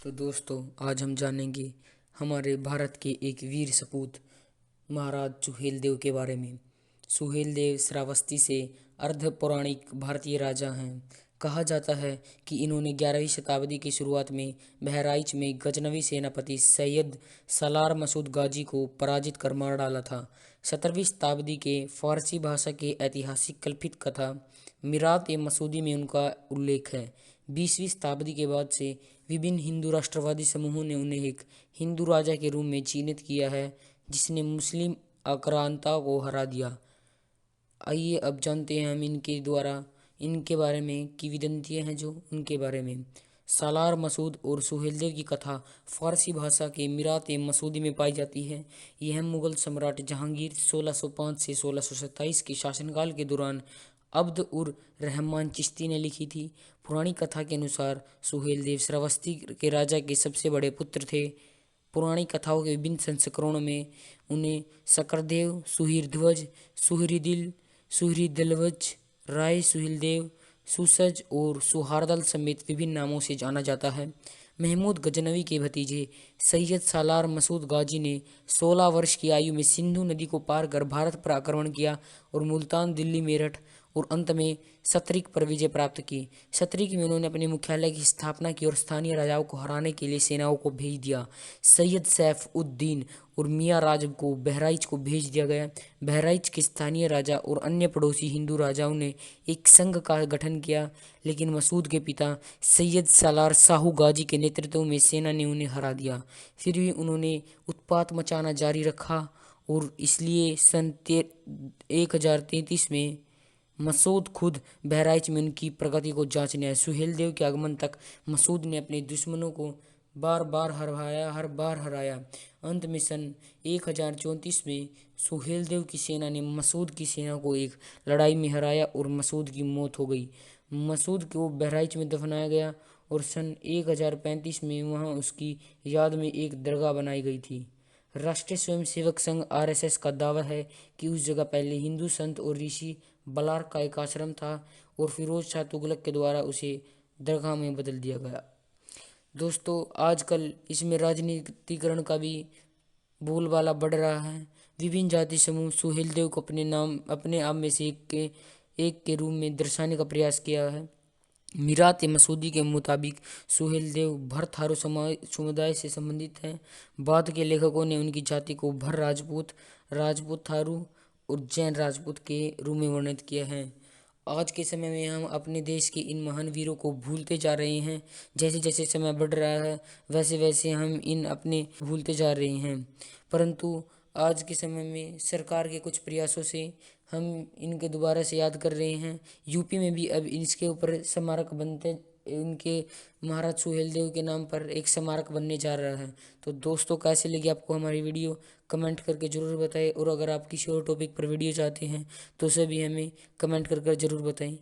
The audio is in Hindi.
तो दोस्तों, आज हम जानेंगे हमारे भारत के एक वीर सपूत महाराज सुहेलदेव के बारे में। सुहेलदेव श्रावस्ती से अर्ध पौराणिक भारतीय राजा हैं। कहा जाता है कि इन्होंने 11वीं शताब्दी की शुरुआत में बहराइच में गजनवी सेनापति सैयद सलार मसूद गाजी को पराजित कर मार डाला था। 17वीं शताब्दी के फारसी भाषा के ऐतिहासिक कल्पित कथा मीरात ए मसूदी में उनका उल्लेख है। 20वीं शताब्दी के बाद से विभिन्न हिंदू राष्ट्रवादी समूहों ने उन्हें एक हिंदू राजा के रूप में चिन्हित किया है, जिसने मुस्लिम आक्रांता को हरा दिया। आइए अब जानते हैं हम इनके बारे में किंवदंतियां हैं जो उनके बारे में। सालार मसूद और सुहेलदेव की कथा फारसी भाषा के मीरात ए मसूदी में पाई जाती है। यह मुगल सम्राट जहांगीर 1605 से 1627 के शासनकाल के दौरान अब्द उर रहमान चिश्ती ने लिखी थी। पुरानी कथा के अनुसार सुहेलदेव श्रावस्ती के राजा के सबसे बड़े पुत्र थे। पुरानी कथाओं के विभिन्न संस्करणों में उन्हें सकरदेव, सुहिरध्वज, सुहरीदिल, सुहरीदलवज, राय सुहेलदेव, सुसज और सुहारदल समेत विभिन्न नामों से जाना जाता है। महमूद गजनवी के भतीजे सैयद सालार मसूद गाजी ने 16 वर्ष की आयु में सिंधु नदी को पार कर भारत पर आक्रमण किया और मुल्तान, दिल्ली, मेरठ और अंत में सतरिक पर विजय प्राप्त की। सतरिक में उन्होंने अपने मुख्यालय की स्थापना की और स्थानीय राजाओं को हराने के लिए सेनाओं को भेज दिया। सैयद सैफ उद्दीन और मियाँ राजब को बहराइच को भेज दिया गया। बहराइच के स्थानीय राजा और अन्य पड़ोसी हिंदू राजाओं ने एक संघ का गठन किया, लेकिन मसूद के पिता सैयद सालार शाहू गाजी के नेतृत्व में सेना ने उन्हें हरा दिया। फिर भी उन्होंने उत्पात मचाना जारी रखा और इसलिए सन 1033 में मसूद खुद बहराइच में उनकी प्रगति को जांचने आए। सुहेलदेव के आगमन तक मसूद ने अपने दुश्मनों को हर बार हराया। अंत में सन 1034 में सुहेलदेव की सेना ने मसूद की सेना को एक लड़ाई में हराया और मसूद की मौत हो गई। मसूद को बहराइच में दफनाया गया और सन 1035 में वहां उसकी याद में एक दरगाह बनाई गई थी। राष्ट्रीय स्वयंसेवक संघ (RSS) का दावा है कि उस जगह पहले हिंदू संत और ऋषि बलार्क का एक आश्रम था और फिरोज शाह तुगलक के द्वारा उसे दरगाह में बदल दिया गया। दोस्तों, आजकल इसमें राजनीतिकरण का भी बोलबाला बढ़ रहा है। विभिन्न जाति समूह सुहेलदेव को अपने आप में से एक के रूप में दर्शाने का प्रयास किया है। मीरात ए मसूदी के मुताबिक सुहेलदेव भर थारू समुदाय से संबंधित हैं। बाद के लेखकों ने उनकी जाति को भर राजपूत, राजपूत थारू और जैन राजपूत के रूप में वर्णित किया है। आज के समय में हम अपने देश के इन महान वीरों को भूलते जा रहे हैं। जैसे जैसे समय बढ़ रहा है वैसे वैसे हम इन अपने भूलते जा रहे हैं, परंतु आज के समय में सरकार के कुछ प्रयासों से हम इनके दोबारा से याद कर रहे हैं। यूपी में भी अब इसके ऊपर स्मारक बनते, इनके महाराज सुहेलदेव के नाम पर एक स्मारक बनने जा रहा है। तो दोस्तों, कैसे लगी आपको हमारी वीडियो, कमेंट करके ज़रूर बताएं। और अगर आप किसी और टॉपिक पर वीडियो चाहते हैं तो उसे भी हमें कमेंट कर जरूर बताएं।